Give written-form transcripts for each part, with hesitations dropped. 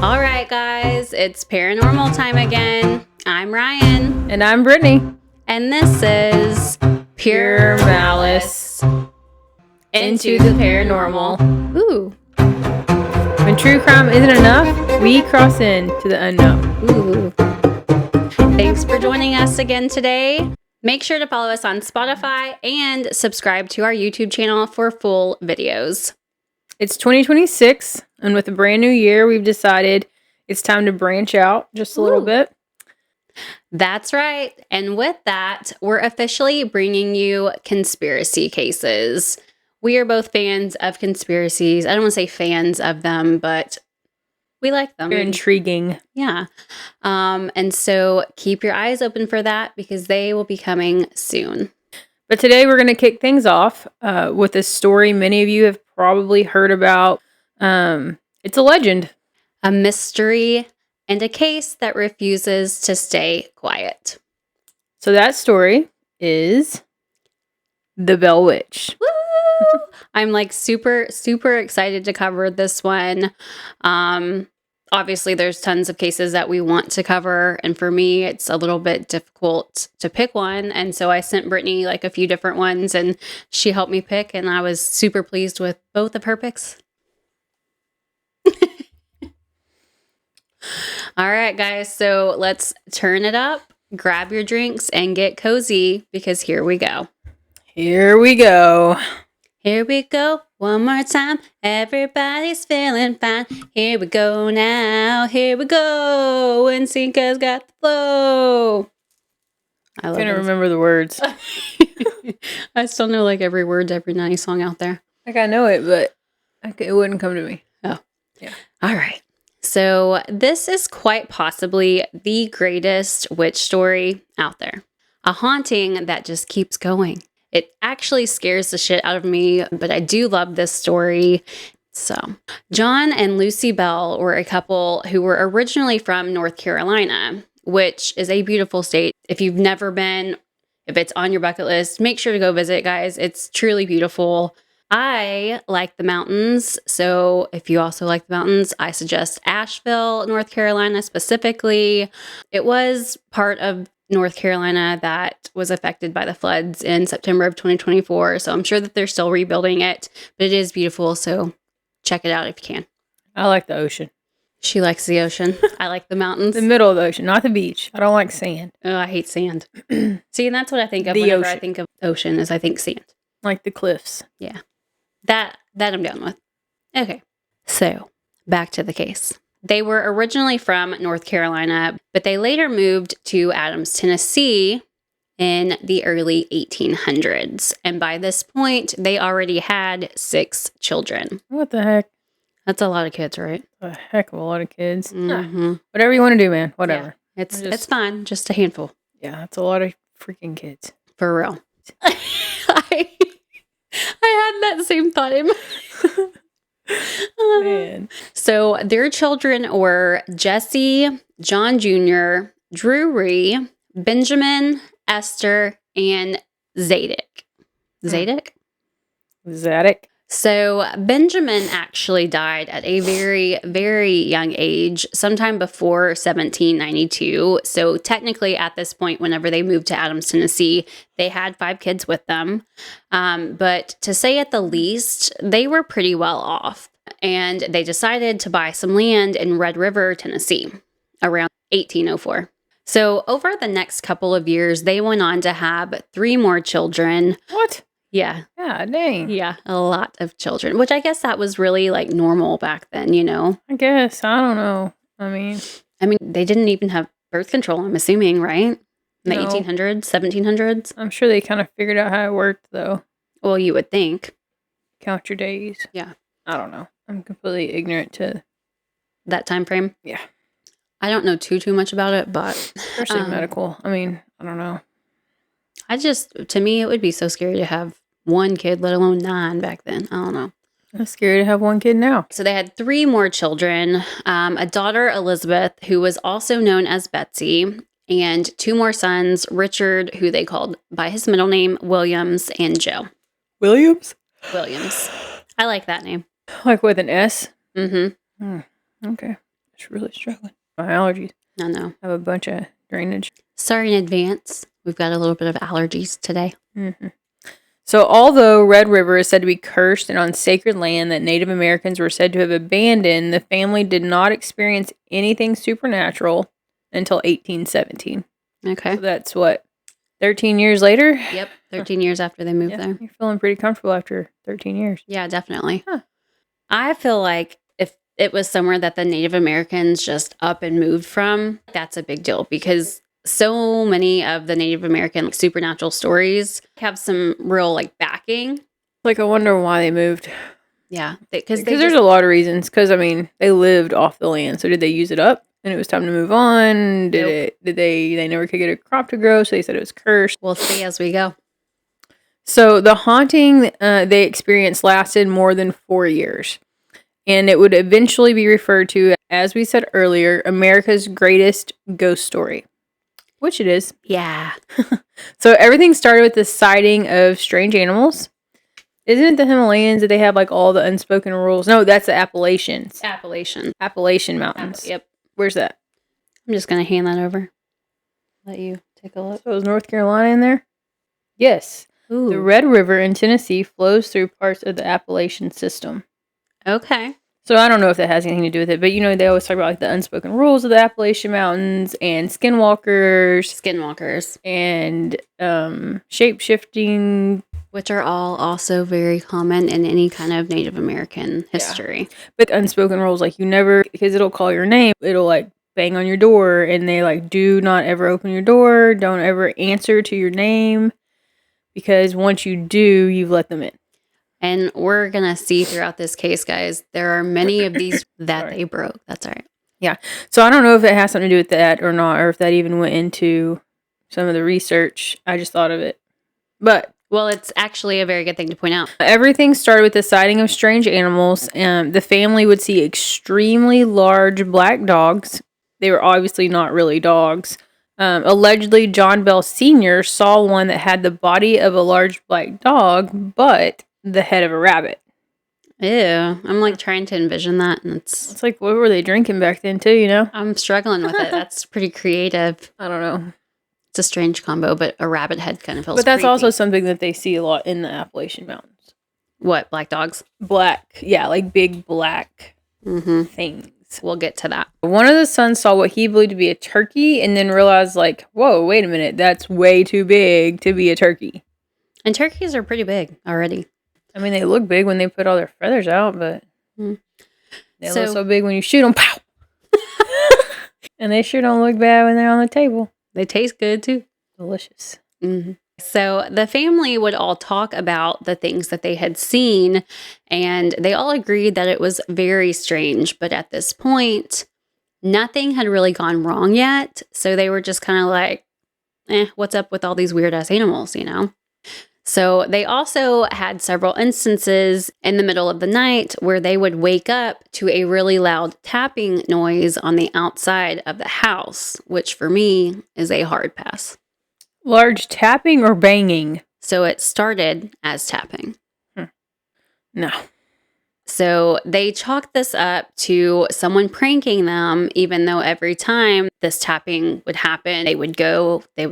All right, guys, it's paranormal time again. I'm Ryan. And I'm Brittany. And this is Pure Malice into the paranormal. Ooh. When true crime isn't enough, we cross into the unknown. Ooh. Thanks for joining us again today. Make sure to follow us on Spotify and subscribe to our YouTube channel for full videos. It's 2026, and with a brand new year, we've decided it's time to branch out just a little bit. That's right. And with that, we're officially bringing you conspiracy cases. We are both fans of conspiracies. I don't want to say fans of them, but we like them. They're intriguing. Yeah. And so keep your eyes open for that because they will be coming soon. But today we're going to kick things off with a story many of you have probably heard about. It's a legend. A mystery and a case that refuses to stay quiet. So that story is the Bell Witch. Woo! I'm like super excited to cover this one. Obviously, there's tons of cases that we want to cover. And for me, it's a little bit difficult to pick one. And so I sent Brittany like a few different ones and she helped me pick. And I was super pleased with both of her picks. All right, guys. So let's turn it up, grab your drinks and get cozy because here we go. Here we go. Here we go. One more time. Everybody's feeling fine. Here we go now. Here we go. And Synca's got the flow. I love it. I can't remember the words. I still know like every word to every 90s song out there. Like I know it, but it wouldn't come to me. Oh. Yeah. All right. So this is quite possibly the greatest witch story out there. A haunting that just keeps going. It actually scares the shit out of me, but I do love this story. So, John and Lucy Bell were a couple who were originally from North Carolina, which is a beautiful state. If you've never been, if it's on your bucket list, make sure to go visit, guys. It's truly beautiful. I like the mountains, so if you also like the mountains, I suggest Asheville, North Carolina specifically. It was part of North Carolina that was affected by the floods in September of 2024. So I'm sure that they're still rebuilding it, but it is beautiful. So check it out if you can. I like the ocean. She likes the ocean. I like the mountains. The middle of the ocean, not the beach. I don't like sand. Oh, I hate sand. See, and that's what I think of The whenever ocean. I think of ocean is I think sand. Like the cliffs. Yeah. That I'm down with. Okay. So back to the case. They were originally from North Carolina, but they later moved to Adams, Tennessee in the early 1800s. And by this point, they already had 6 children. What the heck? That's a lot of kids, right? A heck of a lot of kids. Mm-hmm. Whatever you want to do, man. Whatever. Yeah. It's fine. Just a handful. Yeah, that's a lot of freaking kids. For real. I had that same thought in my Man. So their children were Jesse, John Jr., Drury, Benjamin, Esther, and Zadok. Zadok. So Benjamin actually died at a very, very young age, sometime before 1792. So technically at this point, whenever they moved to Adams, Tennessee, they had 5 kids with them. But to say at the least, they were pretty well off. And they decided to buy some land in Red River, Tennessee, around 1804. So over the next couple of years, they went on to have 3 more children. What? Yeah. Yeah, dang. Yeah, a lot of children, which I guess that was really like normal back then, you know? I guess. I don't know. I mean, they didn't even have birth control, I'm assuming, right? In the No. 1800s, 1700s? I'm sure they kind of figured out how it worked, though. Well, you would think. Count your days. Yeah. I don't know. I'm completely ignorant to That time frame? Yeah. I don't know too much about it, but... Especially medical. I mean, I don't know. To me, it would be so scary to have 1 kid, let alone 9 back then. I don't know. It's scary to have 1 kid now. So they had 3 more children, a daughter, Elizabeth, who was also known as Betsy, and 2 more sons, Richard, who they called by his middle name, Williams, and Joe. Williams? Williams. I like that name. Like with an S? Mm-hmm. Okay. Just really struggling. My allergies. I know. I have a bunch of drainage. Sorry in advance. We've got a little bit of allergies today. Mm-hmm. So, although Red River is said to be cursed and on sacred land that Native Americans were said to have abandoned, the family did not experience anything supernatural until 1817. Okay. So that's what, 13 years later? Yep. 13 years after they moved there. You're feeling pretty comfortable after 13 years. Yeah, definitely. Huh. I feel like if it was somewhere that the Native Americans just up and moved from, that's a big deal because so many of the Native American supernatural stories have some real backing. Like, I wonder why they moved. Yeah. Because there's a lot of reasons. Because, I mean, they lived off the land. So did they use it up and it was time to move on? Did they never could get a crop to grow, so they said it was cursed? We'll see as we go. So the haunting they experienced lasted more than 4 years. And it would eventually be referred to, as we said earlier, America's greatest ghost story. Which it is. Yeah. So everything started with the sighting of strange animals. Isn't it the Himalayas that they have all the unspoken rules? No, that's the Appalachians. Appalachian Mountains. Yep. Where's that? I'm just going to hand that over. Let you take a look. So is North Carolina in there? Yes. Ooh. The Red River in Tennessee flows through parts of the Appalachian system. Okay. So I don't know if that has anything to do with it, but they always talk about the unspoken rules of the Appalachian Mountains and skinwalkers and shape-shifting, which are all also very common in any kind of Native American history. Yeah. But unspoken rules, you never, because it'll call your name, it'll bang on your door, and they do not ever open your door, don't ever answer to your name, because once you do, you've let them in. And we're going to see throughout this case, guys, there are many of these that they broke. That's all right. Yeah. So I don't know if it has something to do with that or not, or if that even went into some of the research. I just thought of it. But well, it's actually a very good thing to point out. Everything started with the sighting of strange animals. The family would see extremely large black dogs. They were obviously not really dogs. Allegedly, John Bell Sr. saw one that had the body of a large black dog, but the head of a rabbit. Ew. I'm trying to envision that. And it's what were they drinking back then too, I'm struggling with it. That's pretty creative. I don't know. It's a strange combo, but a rabbit head kind of feels But that's creepy. Also something that they see a lot in the Appalachian Mountains. What? Black dogs? Black. Yeah, big black things. We'll get to that. One of the sons saw what he believed to be a turkey and then realized whoa, wait a minute. That's way too big to be a turkey. And turkeys are pretty big already. I mean, they look big when they put all their feathers out, but they look so big when you shoot them. Pow! And they sure don't look bad when they're on the table. They taste good, too. Delicious. Mm-hmm. So the family would all talk about the things that they had seen, and they all agreed that it was very strange. But at this point, nothing had really gone wrong yet. So they were just kind of what's up with all these weird-ass animals, So they also had several instances in the middle of the night where they would wake up to a really loud tapping noise on the outside of the house, which for me is a hard pass. Large tapping or banging? So it started as tapping. No. So they chalked this up to someone pranking them, even though every time this tapping would happen, they would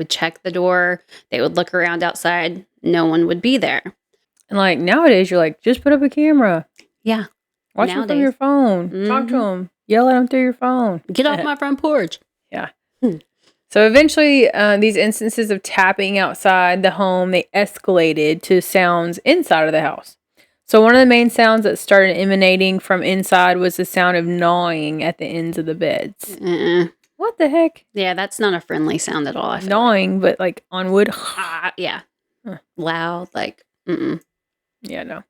check the door, they would look around outside, no one would be there. And nowadays, you're just put up a camera. Yeah. Watch them from your phone. Mm-hmm. Talk to them. Yell at them through your phone. Get off my front porch. Yeah. So eventually, these instances of tapping outside the home, they escalated to sounds inside of the house. So one of the main sounds that started emanating from inside was the sound of gnawing at the ends of the beds. What the heck? Yeah, that's not a friendly sound at all. Gnawing, but on wood. Yeah. Loud, Yeah, no.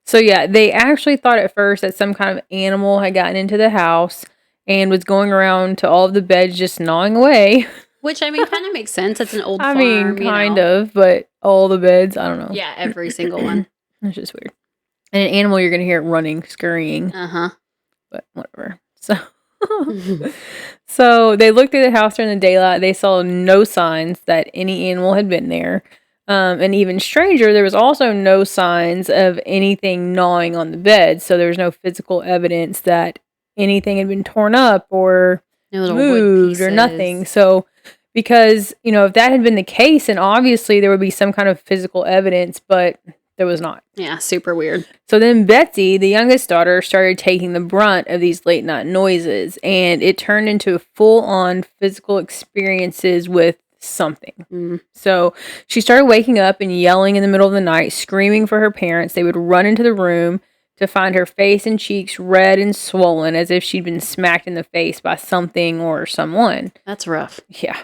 So yeah, they actually thought at first that some kind of animal had gotten into the house and was going around to all of the beds just gnawing away. Which, kind of makes sense. It's an old farm, kind of, but all the beds, I don't know. Yeah, every single one. It's just weird. And an animal, you're going to hear it running, scurrying. Uh-huh. But whatever. So they looked through the house during the daylight. They saw no signs that any animal had been there. And even stranger, there was also no signs of anything gnawing on the bed. So there was no physical evidence that anything had been torn up or No little wood moved or nothing. pieces. So, because, if that had been the case, then obviously there would be some kind of physical evidence, but there was not. Yeah, super weird. So then Betsy, the youngest daughter, started taking the brunt of these late night noises, and it turned into full on physical experiences with something. So she started waking up and yelling in the middle of the night, screaming for her parents. They would run into the room to find her face and cheeks red and swollen as if she'd been smacked in the face by something or someone. That's rough. Yeah.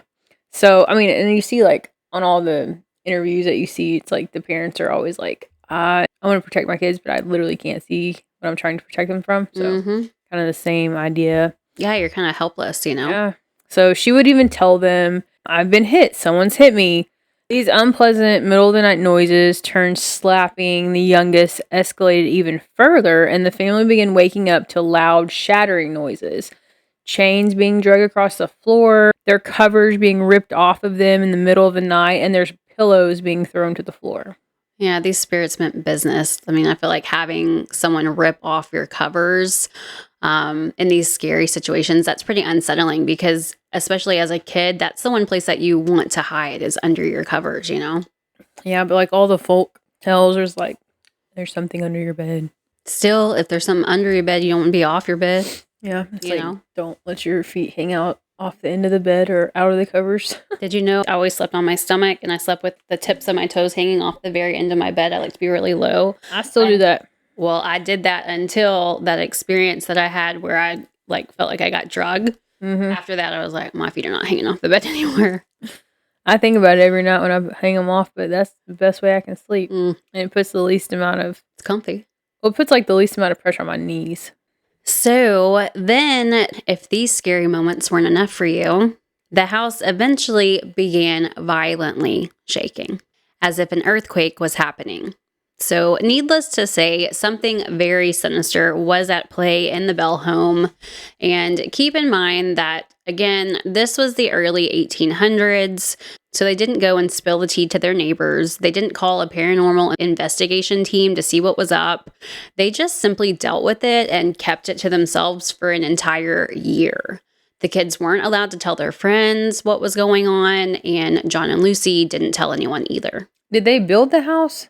So, I mean, and you see, like, on all the interviews that you see, it's like the parents are always like, I want to protect my kids, but I literally can't see what I'm trying to protect them from. So, kind of the same idea. Yeah, you're kind of helpless, Yeah. So, she would even tell them, I've been hit. Someone's hit me. These unpleasant middle of the night noises turned slapping the youngest escalated even further, and the family began waking up to loud shattering noises. Chains being dragged across the floor, their covers being ripped off of them in the middle of the night, and there's pillows being thrown to the floor. Yeah, these spirits meant business. I mean, I feel like having someone rip off your covers in these scary situations, that's pretty unsettling because, especially as a kid, that's the one place that you want to hide is under your covers, Yeah, but like all the folk tells, there's something under your bed. Still, if there's something under your bed, you don't want to be off your bed. Yeah, don't let your feet hang out off the end of the bed or out of the covers. Did you know I always slept on my stomach and I slept with the tips of my toes hanging off the very end of my bed? I like to be really low. I still do that. Well, I did that until that experience that I had where I felt like I got drugged. After that, I was like, my feet are not hanging off the bed anymore. I think about it every night when I hang them off, but that's the best way I can sleep. And it puts the least amount of... It's comfy. Well, it puts like the least amount of pressure on my knees. So then, if these scary moments weren't enough for you, the house eventually began violently shaking, as if an earthquake was happening. So, needless to say, something very sinister was at play in the Bell home. And keep in mind that, again, this was the early 1800s. So they didn't go and spill the tea to their neighbors. They didn't call a paranormal investigation team to see what was up. They just simply dealt with it and kept it to themselves for an entire year. The kids weren't allowed to tell their friends what was going on, and John and Lucy didn't tell anyone either. Did they build the house?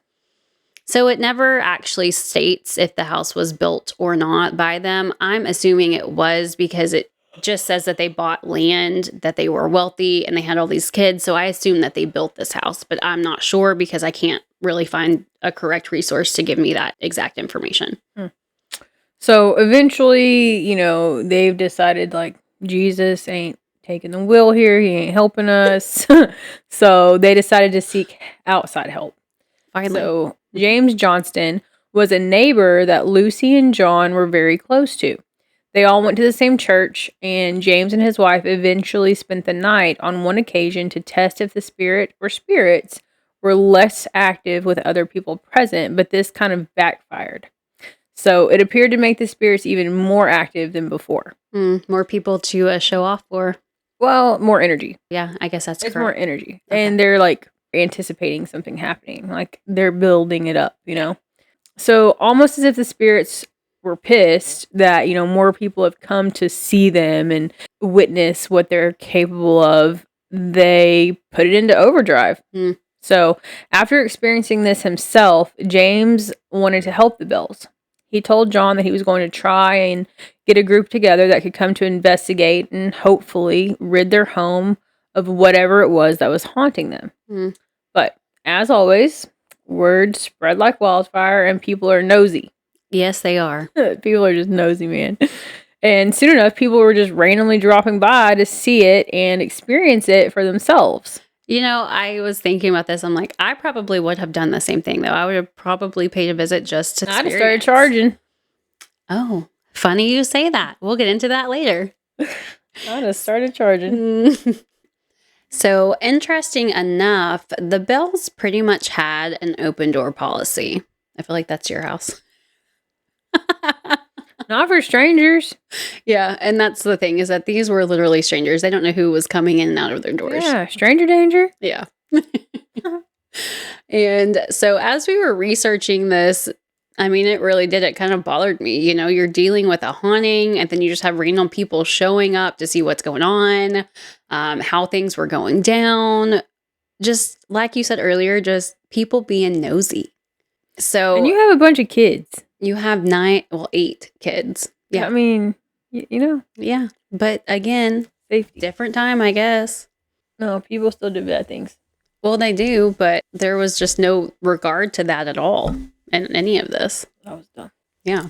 So it never actually states if the house was built or not by them. I'm assuming it was because it just says that they bought land, that they were wealthy, and they had all these kids. So I assume that they built this house, but I'm not sure because I can't really find a correct resource to give me that exact information. So eventually, they've decided like Jesus ain't taking the wheel here. He ain't helping us. So they decided to seek outside help. Finally. So James Johnston was a neighbor that Lucy and John were very close to. They all went to the same church, and James and his wife eventually spent the night on one occasion to test if the spirit or spirits were less active with other people present, but this kind of backfired. So it appeared to make the spirits even more active than before. More people to show off for. Well, more energy. Yeah, I guess that's it's correct. More energy. Okay. And they're like anticipating something happening. Like they're building it up, So almost as if the spirits were pissed that, more people have come to see them and witness what they're capable of, they put it into overdrive. So after experiencing this himself, James wanted to help the Bells. He told John that he was going to try and get a group together that could come to investigate and hopefully rid their home of whatever it was that was haunting them. But as always, word spread like wildfire and people are nosy. Yes, they are. People are just nosy, man. And soon enough, people were just randomly dropping by to see it and experience it for themselves. I was thinking about this. I'm like, I probably would have done the same thing, though. I would have probably paid a visit just to experience. I'd have started charging. Oh, funny you say that. We'll get into that later. I'd have started charging. So, interesting enough, the Bells pretty much had an open door policy. I feel like that's your house. Not for strangers. Yeah, and that's the thing, is that these were literally strangers. They don't know who was coming in and out of their doors. Yeah, stranger danger. Yeah. And so as we were researching this, I mean, it really did. It kind of bothered me. You know, you're dealing with a haunting, and then you just have random people showing up to see what's going on, how things were going down. Just like you said earlier, just people being nosy. So And you have a bunch of kids. you have 8 kids. Yeah. I mean, you know, Yeah. But again, safety. different time, I guess. No, people still do bad things. Well, they do, but there was just no regard to that at all in any of this. That was dumb. Yeah.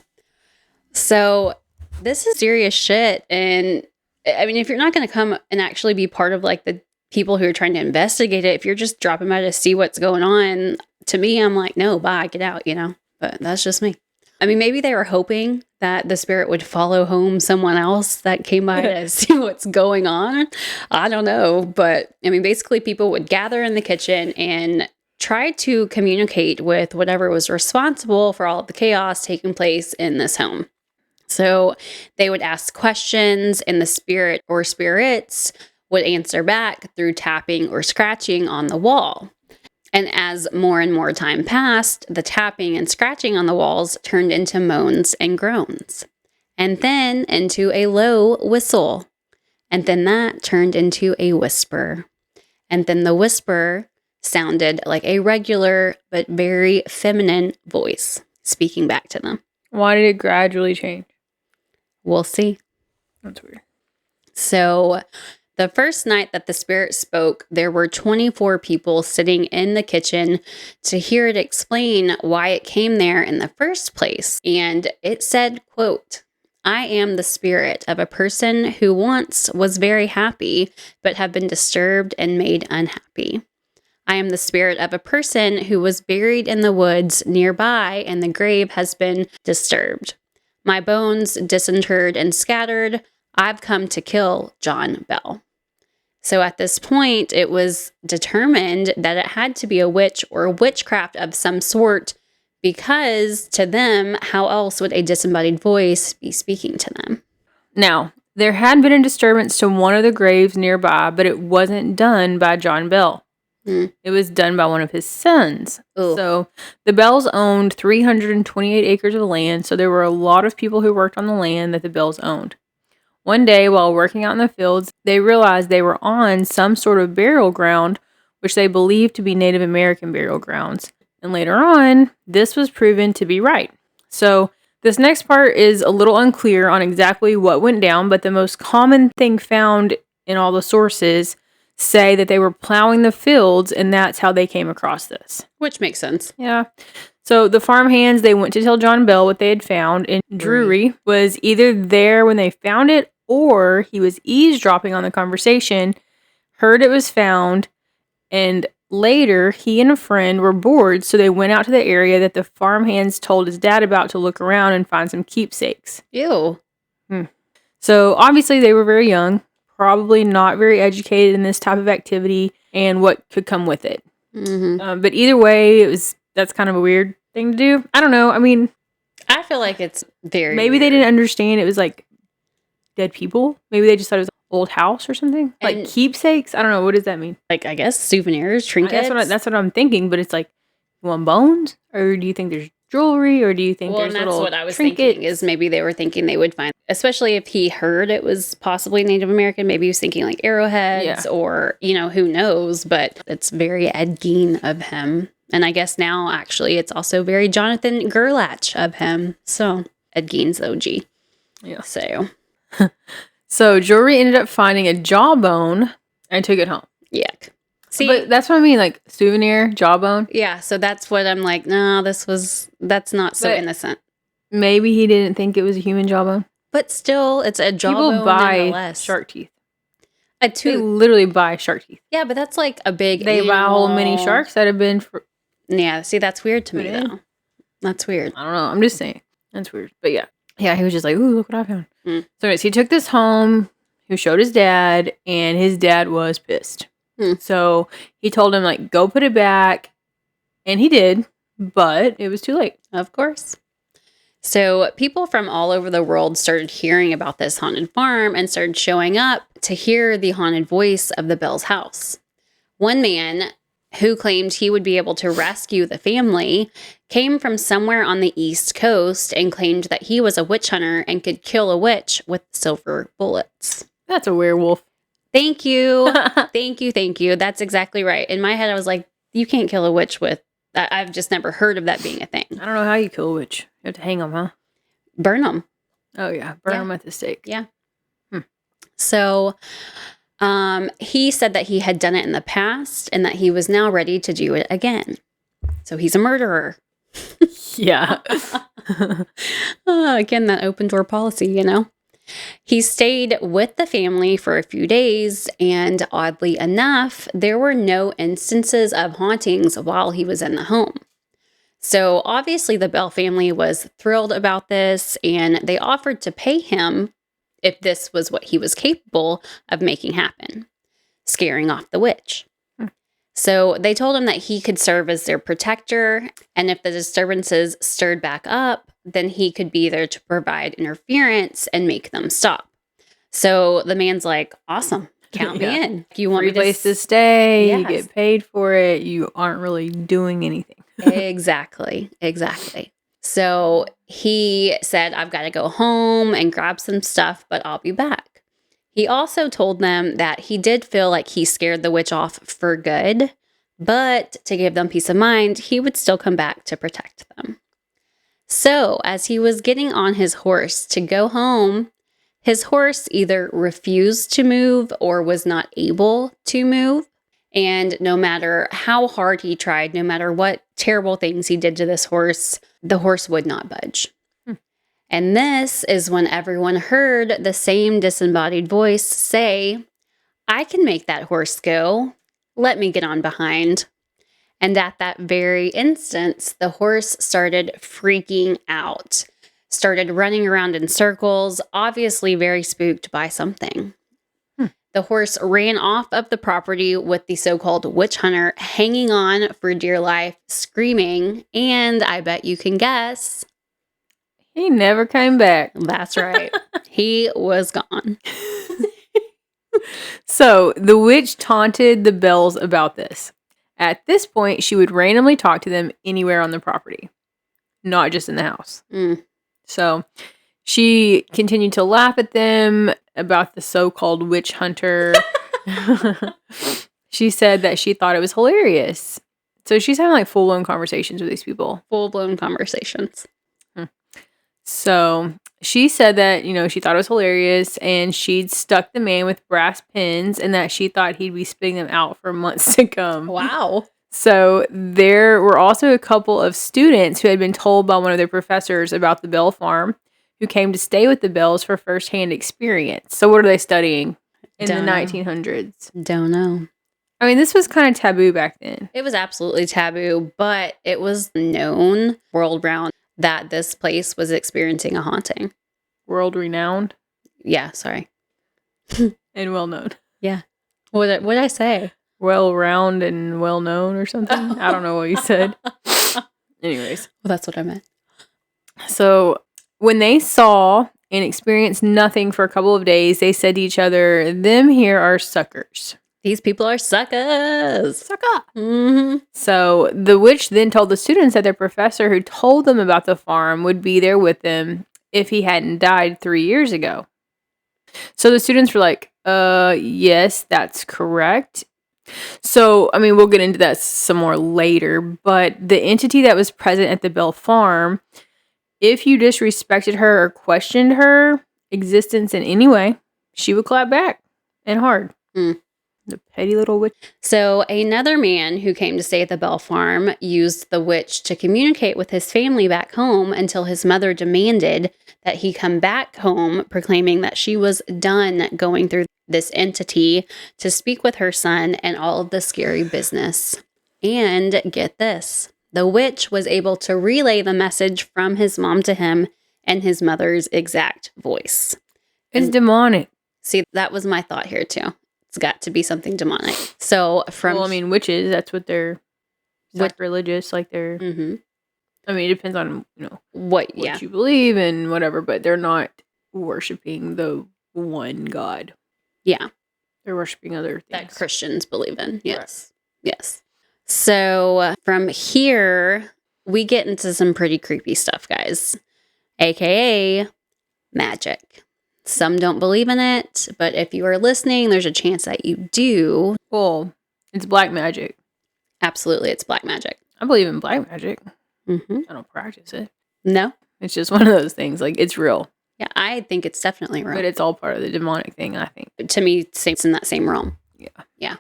So this is serious shit. And I mean, if you're not going to come and actually be part of like the people who are trying to investigate it, if you're just dropping by to see what's going on, to me, I'm like, no, bye, get out, you know? But that's just me. I mean, maybe they were hoping that the spirit would follow home someone else that came by to see what's going on. I don't know. But I mean, basically, people would gather in the kitchen and try to communicate with whatever was responsible for all of the chaos taking place in this home. So they would ask questions, and the spirit or spirits would answer back through tapping or scratching on the wall. And as more and more time passed, the tapping and scratching on the walls turned into moans and groans, and then into a low whistle. And then that turned into a whisper. And then the whisper sounded like a regular but very feminine voice speaking back to them. Why did it gradually change? We'll see. That's weird. So the first night that the spirit spoke, there were 24 people sitting in the kitchen to hear it explain why it came there in the first place. And it said, quote, "I am the spirit of a person who once was very happy, but have been disturbed and made unhappy. I am the spirit of a person who was buried in the woods nearby, and the grave has been disturbed. My bones disinterred and scattered. I've come to kill John Bell." So at this point, it was determined that it had to be a witch or witchcraft of some sort, because to them, how else would a disembodied voice be speaking to them? Now, there had been a disturbance to one of the graves nearby, but it wasn't done by John Bell. It was done by one of his sons. Ooh. So the Bells owned 328 acres of land, so there were a lot of people who worked on the land that the Bells owned. One day, while working out in the fields, they realized they were on some sort of burial ground, which they believed to be Native American burial grounds. And later on, this was proven to be right. So this next part is a little unclear on exactly what went down, but the most common thing found in all the sources say that they were plowing the fields, and that's how they came across this. Which makes sense. Yeah. So the farmhands, they went to tell John Bell what they had found, and Drury was either there when they found it, or he was eavesdropping on the conversation, heard it was found, and later he and a friend were bored, so they went out to the area that the farmhands told his dad about to look around and find some keepsakes. Ew. So obviously they were very young, probably not very educated in this type of activity and what could come with it. But either way, that's kind of a weird thing to do. I don't know. I mean, I feel like it's very maybe weird. they didn't understand it was like dead people. Maybe they just thought it was an old house or something. Like And- keepsakes. I don't know. What does that mean? Like, I guess souvenirs, trinkets. That's what I'm thinking. But it's like, you want bones, or do you think there's jewelry, or do you think Well, there's and that's little what I was trinkets? thinking, is maybe they were thinking they would find, especially if he heard it was possibly Native American, maybe he was thinking like arrowheads or, you know, who knows, but it's very Ed Gein of him. And I guess now actually it's also very Jonathan Gerlach of him. So Ed Gein's the OG. Yeah. So, Jory ended up finding a jawbone and took it home. yuck. See, But that's what I mean, like souvenir jawbone. yeah, so that's what I'm like, no, that's not so But- innocent. Maybe he didn't think it was a human jawbone. But still, it's a jawbone People buy nonetheless. shark teeth. A They tooth. literally buy shark teeth. Yeah, but that's like a big They buy whole mini animal. sharks that have been for, Yeah, see, that's weird to me, Put it in. though. That's weird. I don't know. I'm just saying. That's weird. But yeah. Yeah, he was just like, ooh, look what I found. Mm. So anyways, he took this home, he showed his dad, and his dad was pissed. Mm. So he told him, like, go put it back. And he did, but it was too late. Of course. So people from all over the world started hearing about this haunted farm and started showing up to hear the haunted voice of the Bell's house. One man who claimed he would be able to rescue the family, came from somewhere on the East Coast and claimed that he was a witch hunter and could kill a witch with silver bullets. That's a werewolf. Thank you. Thank you. That's exactly right. In my head, I was like, you can't kill a witch with... I've just never heard of that being a thing. I don't know how you kill a witch. You have to hang them, huh? Burn them. Oh, yeah. Burn them at the stake. Yeah. So he said that he had done it in the past and that he was now ready to do it again. So he's a murderer. Yeah. Again, that open door policy, you know. He stayed with the family for a few days, and oddly enough, there were no instances of hauntings while he was in the home. So obviously the Bell family was thrilled about this, and they offered to pay him if this was what he was capable of making happen, scaring off the witch. So they told him that he could serve as their protector, and if the disturbances stirred back up, then he could be there to provide interference and make them stop. So the man's like, awesome, count me in. If you want Free me place to stay, Yes. you get paid for it, you aren't really doing anything. Exactly. So he said, I've got to go home and grab some stuff, but I'll be back. He also told them that he did feel like he scared the witch off for good, but to give them peace of mind, he would still come back to protect them. So as he was getting on his horse to go home, his horse either refused to move or was not able to move. And no matter how hard he tried, no matter what terrible things he did to this horse, the horse would not budge. And this is when everyone heard the same disembodied voice say, I can make that horse go. Let me get on behind. And at that very instance, the horse started freaking out, started running around in circles, obviously very spooked by something. The horse ran off of the property with the so-called witch hunter hanging on for dear life, screaming, and I bet you can guess. He never came back. That's right. He was gone. So the witch taunted the Bells about this. At this point, she would randomly talk to them anywhere on the property, not just in the house. So she continued to laugh at them about the so-called witch hunter. She said that she thought it was hilarious. So she's having like full-blown conversations with these people. Full-blown conversations. So she said that, she thought it was hilarious and she'd stuck the man with brass pins and that she thought he'd be spitting them out for months to come. Wow. So there were also a couple of students who had been told by one of their professors about the Bell farm who came to stay with the Bells for firsthand experience. So what are they studying in the 1900s? Don't know. I mean, this was kind of taboo back then. It was absolutely taboo, but it was known world round that this place was experiencing a haunting. World renowned? Yeah, sorry. And well known. Yeah. What did I say? Well round and well known or something. I don't know what you said. Anyways. Well, that's what I meant. So when they saw and experienced nothing for a couple of days, they said to each other, them here are suckers. These people are suckers. Sucker. So the witch then told the students that their professor who told them about the farm would be there with them if he hadn't died 3 years ago. So the students were like, yes, that's correct. So, I mean, we'll get into that some more later, but the entity that was present at the Bell farm, if you disrespected her or questioned her existence in any way, she would clap back and hard. The petty little witch. So another man who came to stay at the Bell farm used the witch to communicate with his family back home until his mother demanded that he come back home, proclaiming that she was done going through this entity to speak with her son and all of the scary business. And get this, the witch was able to relay the message from his mom to him in his mother's exact voice. It's demonic. See, that was my thought here too. It's got to be something demonic. So from... Well, I mean, witches, that's what they're... sacrilegious, like they're... I mean, it depends on, what you believe and whatever, but they're not worshiping the one God. Yeah. They're worshiping other things. That Christians believe in. Yes. Right. Yes. So from here, we get into some pretty creepy stuff, guys, aka magic. Some don't believe in it, but if you are listening, there's a chance that you do. Well, it's black magic. Absolutely, it's black magic. I believe in black magic. Mm-hmm. I don't practice it. No? It's just one of those things. Like, it's real. Yeah, I think it's definitely real. But it's all part of the demonic thing, I think. To me, it's in that same realm. Yeah. Yeah.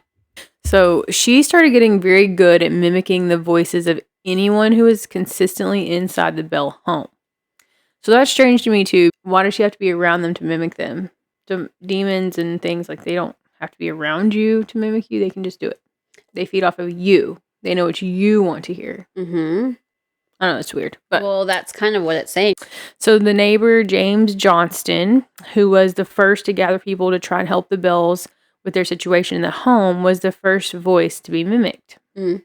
So she started getting very good at mimicking the voices of anyone who was consistently inside the Bell home. So that's strange to me too. Why does she have to be around them to mimic them? Demons and things, like, they don't have to be around you to mimic you. They can just do it. They feed off of you. They know what you want to hear. Mm-hmm. I know, it's weird. But well, that's kind of what it's saying. So the neighbor, James Johnston, who was the first to gather people to try and help the Bells with their situation in the home, was the first voice to be mimicked. Mm.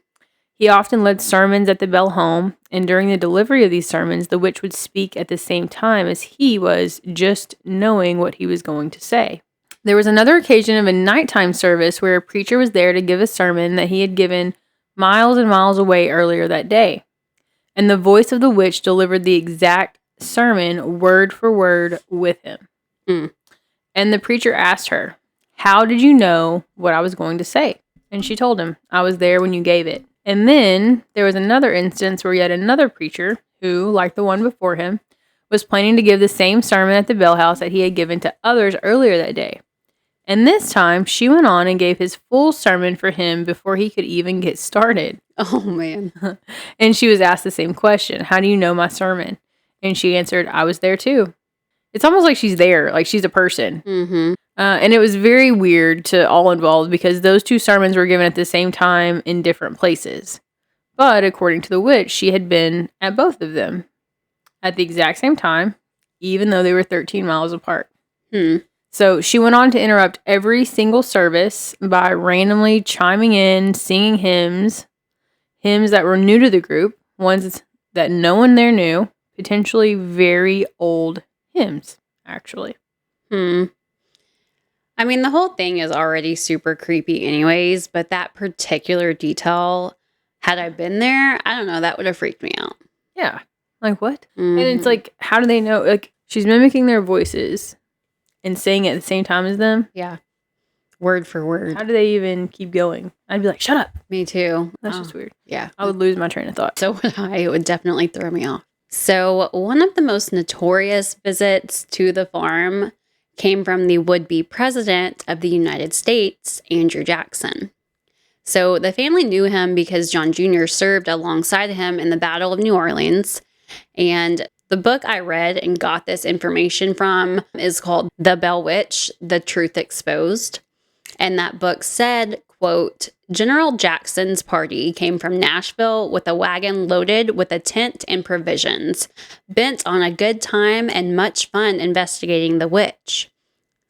He often led sermons at the Bell home, and during the delivery of these sermons, the witch would speak at the same time as he was, just knowing what he was going to say. There was another occasion of a nighttime service where a preacher was there to give a sermon that he had given miles and miles away earlier that day. And the voice of the witch delivered the exact sermon word for word with him. Mm. And the preacher asked her, "How did you know what I was going to say?" And she told him, "I was there when you gave it." And then there was another instance where yet another preacher, who, like the one before him, was planning to give the same sermon at the Bell house that he had given to others earlier that day. And this time, she went on and gave his full sermon for him before he could even get started. Oh, man. And she was asked the same question, "How do you know my sermon?" And she answered, "I was there too." It's almost like she's there, like she's a person. Mm-hmm. And it was very weird to all involved because those two sermons were given at the same time in different places. But according to the witch, she had been at both of them at the exact same time, even though they were 13 miles apart. So she went on to interrupt every single service by randomly chiming in, singing hymns that were new to the group, ones that no one there knew, potentially very old hymns, actually. I mean, the whole thing is already super creepy anyways, but that particular detail, had I been there, I don't know, that would have freaked me out. Yeah. Like, what? Mm-hmm. And it's like, how do they know? Like, she's mimicking their voices and saying it at the same time as them. Yeah. Word for word. How do they even keep going? I'd be like, shut up. Me too. That's just weird. Yeah. I would lose my train of thought. So would I. It would definitely throw me off. So one of the most notorious visits to the farm came from the would-be president of the United States, Andrew Jackson. So the family knew him because John Jr. served alongside him in the Battle of New Orleans. And the book I read and got this information from is called The Bell Witch, The Truth Exposed. And that book said, quote, "General Jackson's party came from Nashville with a wagon loaded with a tent and provisions, bent on a good time and much fun investigating the witch."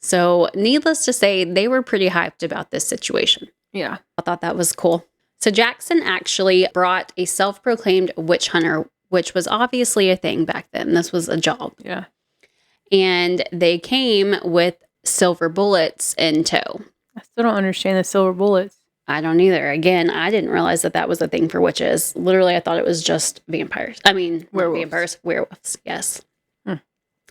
So needless to say, they were pretty hyped about this situation. Yeah. I thought that was cool. So Jackson actually brought a self-proclaimed witch hunter, which was obviously a thing back then. This was a job. Yeah. And they came with silver bullets in tow. I still don't understand the silver bullets. I don't either. Again, I didn't realize that was a thing for witches. Literally, I thought it was just vampires. I mean, werewolves. Werewolves, yes.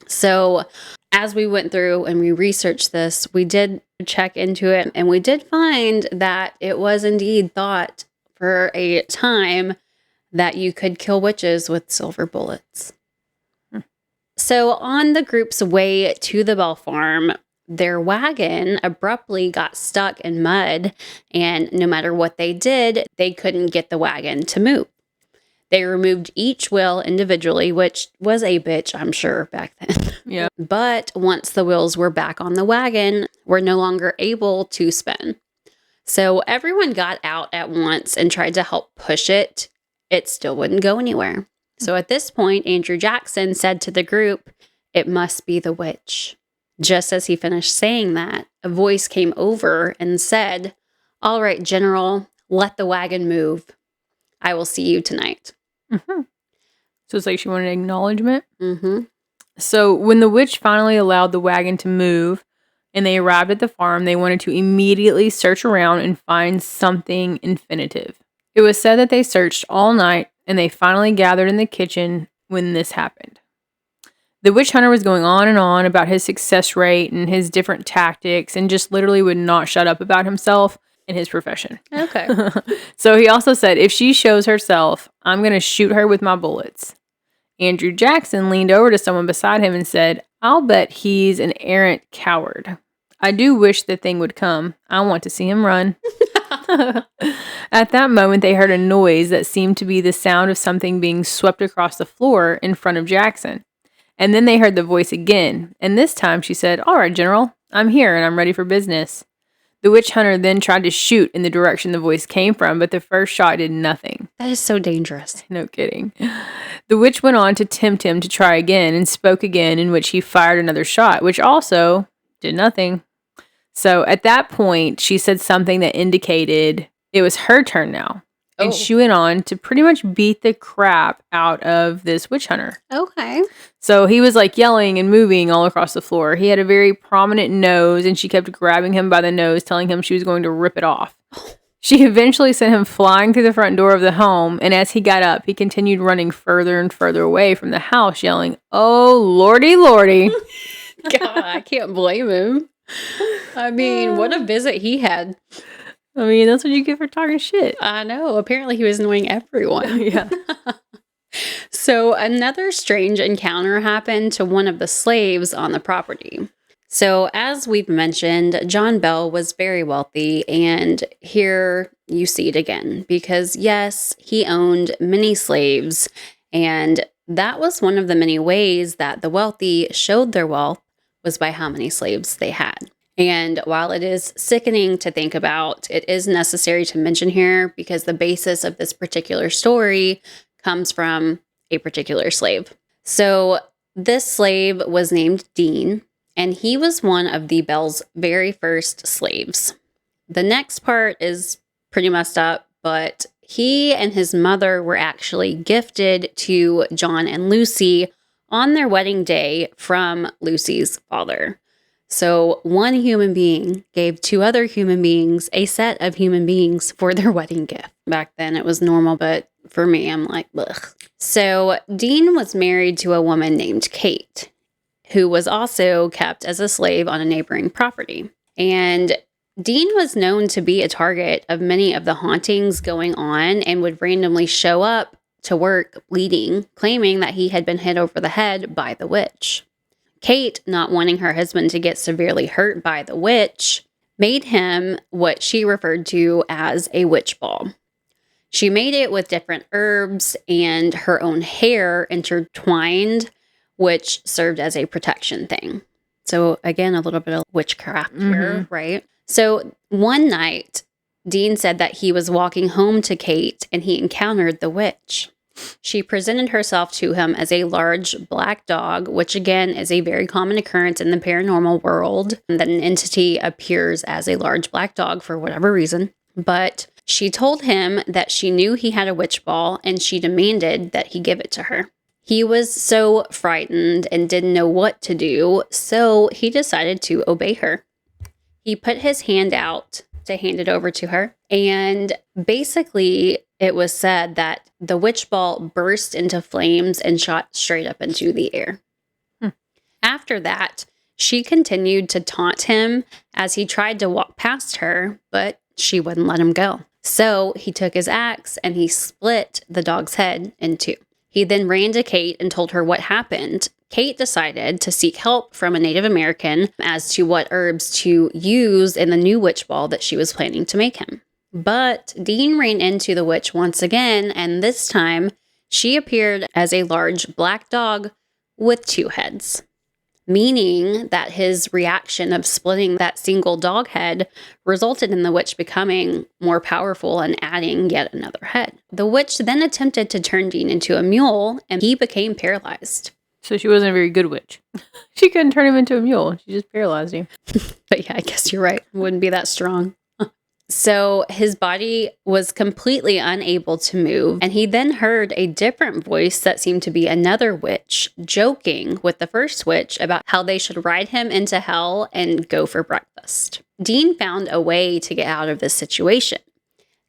So as we went through and we researched this, we did check into it, and we did find that it was indeed thought for a time that you could kill witches with silver bullets. So on the group's way to the Bell farm, their wagon abruptly got stuck in mud, and no matter what they did, they couldn't get the wagon to move. They removed each wheel individually, which was a bitch, I'm sure, back then. Yeah. But once the wheels were back on the wagon, were no longer able to spin. So everyone got out at once and tried to help push it. It still wouldn't go anywhere. So at this point, Andrew Jackson said to the group, "It must be the witch." Just as he finished saying that, a voice came over and said, "All right, General, let the wagon move. I will see you tonight." Mm-hmm. So it's like she wanted acknowledgement. Mm-hmm. So when the witch finally allowed the wagon to move and they arrived at the farm, they wanted to immediately search around and find something infinitive. It was said that they searched all night and they finally gathered in the kitchen when this happened. The witch hunter was going on and on about his success rate and his different tactics and just literally would not shut up about himself and his profession. Okay. So he also said, if she shows herself, I'm going to shoot her with my bullets. Andrew Jackson leaned over to someone beside him and said, I'll bet he's an arrant coward. I do wish the thing would come. I want to see him run. At that moment, they heard a noise that seemed to be the sound of something being swept across the floor in front of Jackson. And then they heard the voice again. And this time she said, all right, General, I'm here and I'm ready for business. The witch hunter then tried to shoot in the direction the voice came from, but the first shot did nothing. That is so dangerous. No kidding. The witch went on to tempt him to try again and spoke again, in which he fired another shot, which also did nothing. So at that point, she said something that indicated it was her turn now. And she went on to pretty much beat the crap out of this witch hunter. Okay. So he was like yelling and moving all across the floor. He had a very prominent nose and she kept grabbing him by the nose, telling him she was going to rip it off. She eventually sent him flying through the front door of the home. And as he got up, he continued running further and further away from the house, yelling, oh, lordy, lordy. God, I can't blame him. I mean, what a visit he had. I mean, that's what you get for talking shit. I know. Apparently he was annoying everyone. Yeah. So another strange encounter happened to one of the slaves on the property. So as we've mentioned, John Bell was very wealthy, and here you see it again. Because yes, he owned many slaves, and that was one of the many ways that the wealthy showed their wealth was by how many slaves they had. And while it is sickening to think about, it is necessary to mention here because the basis of this particular story comes from a particular slave. So this slave was named Dean, and he was one of the Bell's very first slaves. The next part is pretty messed up, but he and his mother were actually gifted to John and Lucy on their wedding day from Lucy's father. So one human being gave two other human beings a set of human beings for their wedding gift. Back then it was normal, but for me, I'm like, ugh. So Dean was married to a woman named Kate, who was also kept as a slave on a neighboring property. And Dean was known to be a target of many of the hauntings going on and would randomly show up to work bleeding, claiming that he had been hit over the head by the witch. Kate, not wanting her husband to get severely hurt by the witch, made him what she referred to as a witch ball. She made it with different herbs and her own hair intertwined, which served as a protection thing. So again, a little bit of witchcraft here, right? So one night, Dean said that he was walking home to Kate and he encountered the witch. She presented herself to him as a large black dog, which again is a very common occurrence in the paranormal world, that an entity appears as a large black dog for whatever reason. But she told him that she knew he had a witch ball and she demanded that he give it to her. He was so frightened and didn't know what to do, so he decided to obey her. He put his hand out to hand it over to her, and basically it was said that the witch ball burst into flames and shot straight up into the air. After that, she continued to taunt him as he tried to walk past her, but she wouldn't let him go. So he took his axe and he split the dog's head in two. He then ran to Kate and told her what happened. Kate decided to seek help from a Native American as to what herbs to use in the new witch ball that she was planning to make him. But Dean ran into the witch once again, and this time she appeared as a large black dog with two heads, meaning that his reaction of splitting that single dog head resulted in the witch becoming more powerful and adding yet another head. The witch then attempted to turn Dean into a mule, and he became paralyzed. So she wasn't a very good witch. She couldn't turn him into a mule. She just paralyzed him. But yeah, I guess you're right. Wouldn't be that strong. So his body was completely unable to move, and he then heard a different voice that seemed to be another witch joking with the first witch about how they should ride him into hell and go for breakfast. Dean found a way to get out of this situation.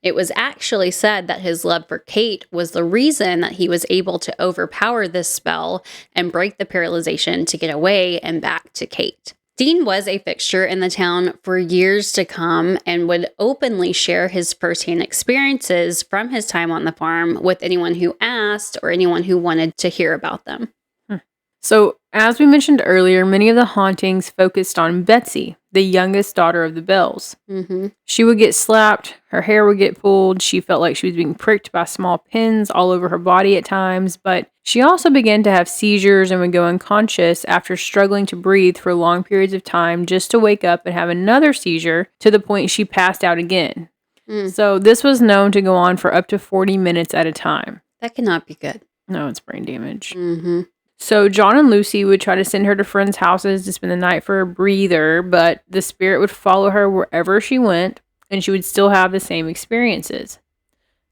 It was actually said that his love for Kate was the reason that he was able to overpower this spell and break the paralyzation to get away and back to Kate. Dean was a fixture in the town for years to come and would openly share his firsthand experiences from his time on the farm with anyone who asked or anyone who wanted to hear about them. So, as we mentioned earlier, many of the hauntings focused on Betsy, the youngest daughter of the Bells. Mm-hmm. She would get slapped, her hair would get pulled, she felt like she was being pricked by small pins all over her body at times, but she also began to have seizures and would go unconscious after struggling to breathe for long periods of time just to wake up and have another seizure to the point she passed out again. So, this was known to go on for up to 40 minutes at a time. That cannot be good. No, it's brain damage. Mm-hmm. So John and Lucy would try to send her to friends' houses to spend the night for a breather, but the spirit would follow her wherever she went, and she would still have the same experiences.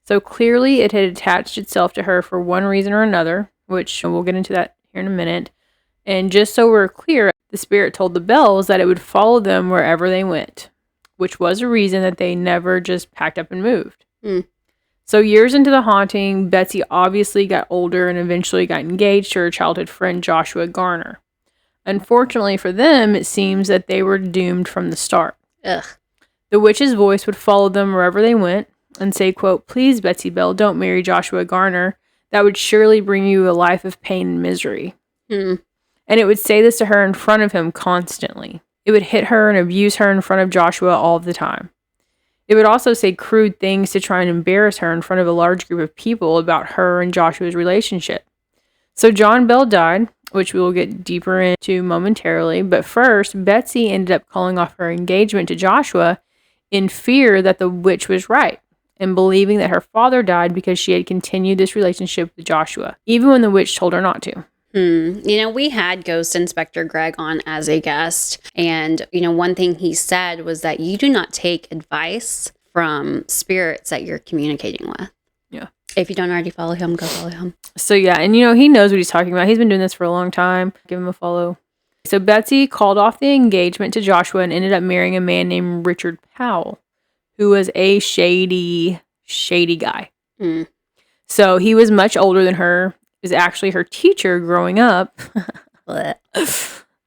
So clearly it had attached itself to her for one reason or another, which we'll get into that here in a minute. And just so we're clear, the spirit told the Bells that it would follow them wherever they went, which was a reason that they never just packed up and moved. So years into the haunting, Betsy obviously got older and eventually got engaged to her childhood friend Joshua Garner. Unfortunately for them, it seems that they were doomed from the start. Ugh. The witch's voice would follow them wherever they went and say, quote, "Please, Betsy Bell, don't marry Joshua Garner. That would surely bring you a life of pain and misery." And it would say this to her in front of him constantly. It would hit her and abuse her in front of Joshua all the time. It would also say crude things to try and embarrass her in front of a large group of people about her and Joshua's relationship. So John Bell died, which we will get deeper into momentarily. But first, Betsy ended up calling off her engagement to Joshua in fear that the witch was right and believing that her father died because she had continued this relationship with Joshua, even when the witch told her not to. We had Ghost Inspector Greg on as a guest, and, one thing he said was that you do not take advice from spirits that you're communicating with. Yeah. If you don't already follow him, go follow him. So, yeah, and, he knows what he's talking about. He's been doing this for a long time. Give him a follow. So, Betsy called off the engagement to Joshua and ended up marrying a man named Richard Powell, who was a shady guy. So, he was much older than her. Was actually her teacher growing up.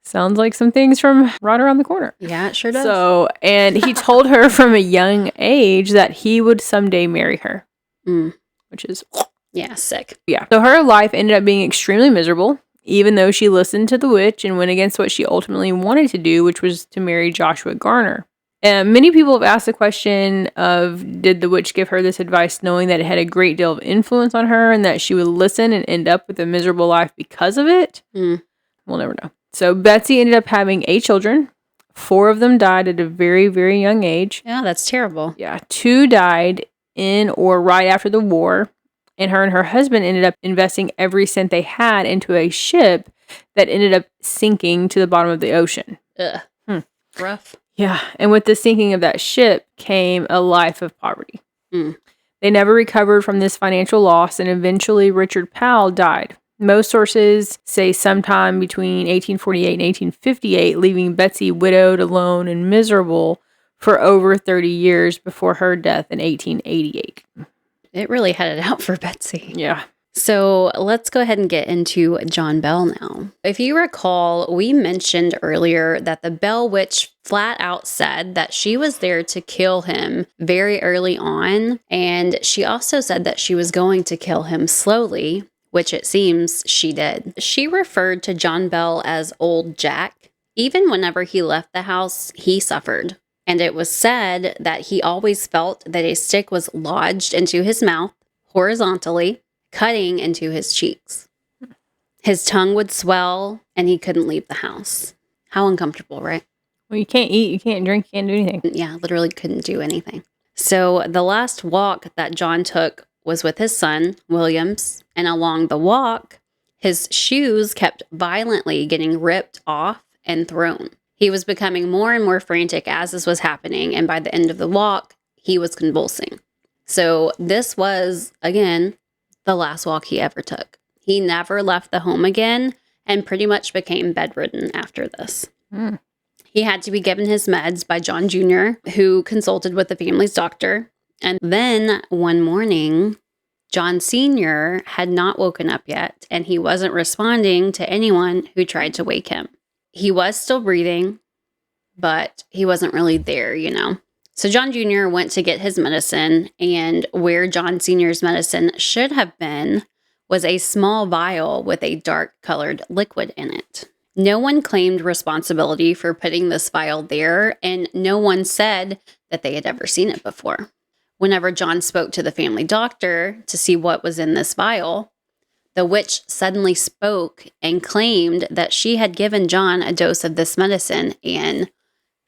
Sounds like some things from right around the corner. Yeah, it sure does. So, and he told her from a young age that he would someday marry her. Which is... Yeah, sick. Yeah. So her life ended up being extremely miserable, even though she listened to the witch and went against what she ultimately wanted to do, which was to marry Joshua Garner. And many people have asked the question of, did the witch give her this advice knowing that it had a great deal of influence on her and that she would listen and end up with a miserable life because of it? We'll never know. So Betsy ended up having 8 children. 4 of them died at a very, very young age. Yeah, that's terrible. Yeah. 2 died in or right after the war. And her husband ended up investing every cent they had into a ship that ended up sinking to the bottom of the ocean. Ugh. Rough. Yeah, and with the sinking of that ship came a life of poverty. They never recovered from this financial loss, and eventually Richard Powell died. Most sources say sometime between 1848 and 1858, leaving Betsy widowed, alone, and miserable for over 30 years before her death in 1888. It really had it out for Betsy. Yeah. So let's go ahead and get into John Bell now. If you recall, we mentioned earlier that the Bell Witch flat out said that she was there to kill him very early on. And she also said that she was going to kill him slowly, which it seems she did. She referred to John Bell as Old Jack. Even whenever he left the house, he suffered. And it was said that he always felt that a stick was lodged into his mouth horizontally, cutting into his cheeks. His tongue would swell, and he couldn't leave the house. How uncomfortable, right? Well, you can't eat, you can't drink, you can't do anything. Yeah, literally couldn't do anything. So the last walk that John took was with his son, Williams, and along the walk, his shoes kept violently getting ripped off and thrown. He was becoming more and more frantic as this was happening, and by the end of the walk, he was convulsing. So this was, again, the last walk he ever took. He never left the home again and pretty much became bedridden after this. He had to be given his meds by John Jr., who consulted with the family's doctor. And then one morning, John Sr. had not woken up yet, and he wasn't responding to anyone who tried to wake him. He was still breathing, but he wasn't really there, So John Jr. went to get his medicine, and where John Sr.'s medicine should have been was a small vial with a dark-colored liquid in it. No one claimed responsibility for putting this vial there, and no one said that they had ever seen it before. Whenever John spoke to the family doctor to see what was in this vial, the witch suddenly spoke and claimed that she had given John a dose of this medicine and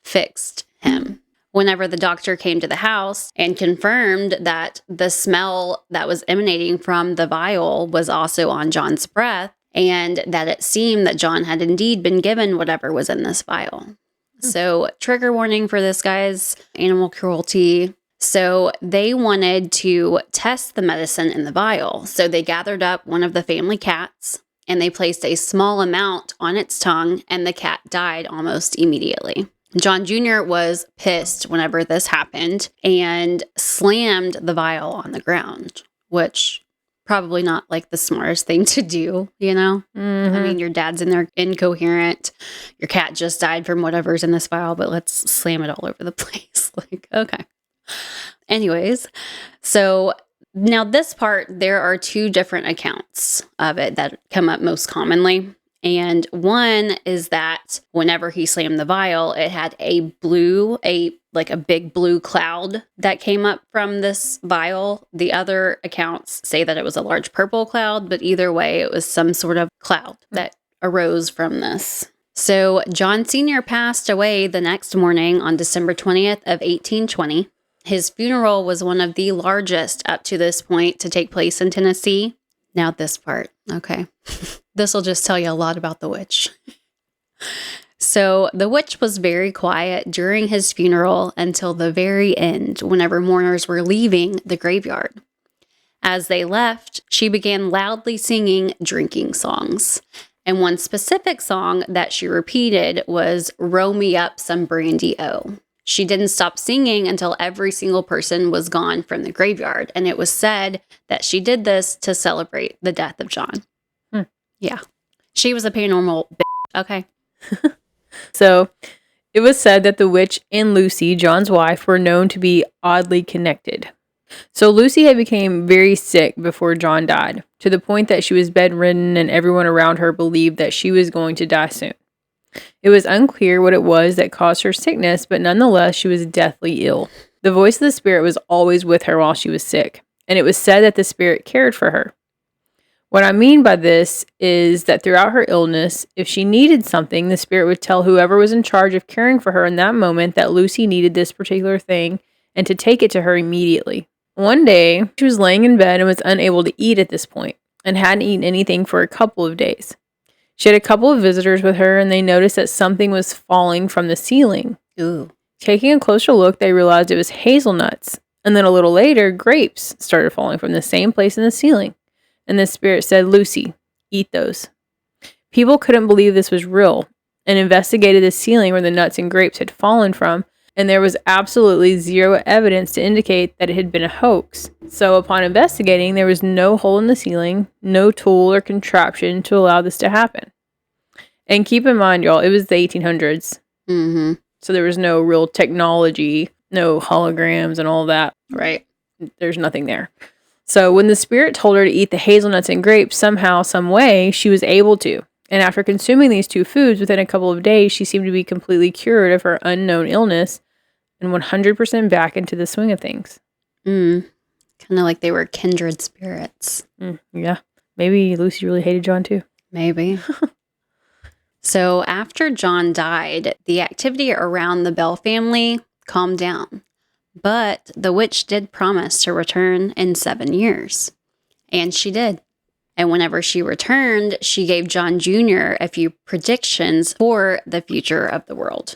fixed him. Whenever the doctor came to the house and confirmed that the smell that was emanating from the vial was also on John's breath, and that it seemed that John had indeed been given whatever was in this vial. So, trigger warning for this guy's animal cruelty. So they wanted to test the medicine in the vial. So they gathered up one of the family cats and they placed a small amount on its tongue, and the cat died almost immediately. John Jr. was pissed whenever this happened and slammed the vial on the ground, which probably not like the smartest thing to do, Mm-hmm. I mean, your dad's in there incoherent. Your cat just died from whatever's in this vial, but let's slam it all over the place. Okay. Anyways, so now this part, there are two different accounts of it that come up most commonly. And one is that whenever he slammed the vial, it had a big blue cloud that came up from this vial. The other accounts say that it was a large purple cloud, but either way, it was some sort of cloud that arose from this. So John Sr. passed away the next morning on December 20th of 1820. His funeral was one of the largest up to this point to take place in Tennessee. Now this part, okay. This will just tell you a lot about the witch. So the witch was very quiet during his funeral until the very end, whenever mourners were leaving the graveyard. As they left, she began loudly singing drinking songs. And one specific song that she repeated was "Roll Me Up Some Brandy O." She didn't stop singing until every single person was gone from the graveyard. And it was said that she did this to celebrate the death of John. Yeah. She was a paranormal bitch. Okay. So it was said that the witch and Lucy, John's wife, were known to be oddly connected. So Lucy had become very sick before John died, to the point that she was bedridden and everyone around her believed that she was going to die soon. It was unclear what it was that caused her sickness, but nonetheless, she was deathly ill. The voice of the spirit was always with her while she was sick, and it was said that the spirit cared for her. What I mean by this is that throughout her illness, if she needed something, the spirit would tell whoever was in charge of caring for her in that moment that Lucy needed this particular thing and to take it to her immediately. One day, she was laying in bed and was unable to eat at this point and hadn't eaten anything for a couple of days. She had a couple of visitors with her and they noticed that something was falling from the ceiling. Ooh. Taking a closer look, they realized it was hazelnuts. And then a little later, grapes started falling from the same place in the ceiling. And the spirit said, "Lucy, eat those." People couldn't believe this was real and investigated the ceiling where the nuts and grapes had fallen from, and there was absolutely zero evidence to indicate that it had been a hoax. So upon investigating, there was no hole in the ceiling, no tool or contraption to allow this to happen. And keep in mind, y'all, it was the 1800s. Mm-hmm. So there was no real technology, no holograms and all that. Right. There's nothing there. So when the spirit told her to eat the hazelnuts and grapes, somehow, some way, she was able to. And after consuming these two foods within a couple of days, she seemed to be completely cured of her unknown illness and 100% back into the swing of things. Kind of like they were kindred spirits. Yeah. Maybe Lucy really hated John too. Maybe. So after John died, the activity around the Bell family calmed down. But the witch did promise to return in 7 years. And she did. And whenever she returned, she gave John Jr. a few predictions for the future of the world.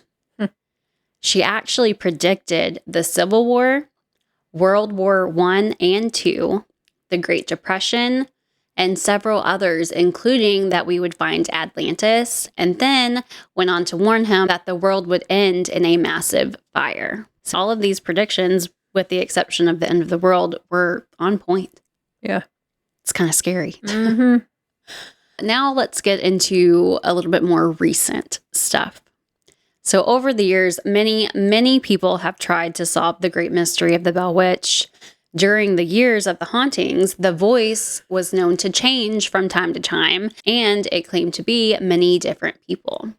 She actually predicted the Civil War, World War I and II, the Great Depression, and several others, including that we would find Atlantis, and then went on to warn him that the world would end in a massive fire. So all of these predictions with the exception of the end of the world, were on point. Yeah. It's kind of scary. Mm-hmm. Now let's get into a little bit more recent stuff. So over the years, many people have tried to solve the great mystery of the Bell Witch. During the years of the hauntings, the voice was known to change from time to time, and it claimed to be many different people.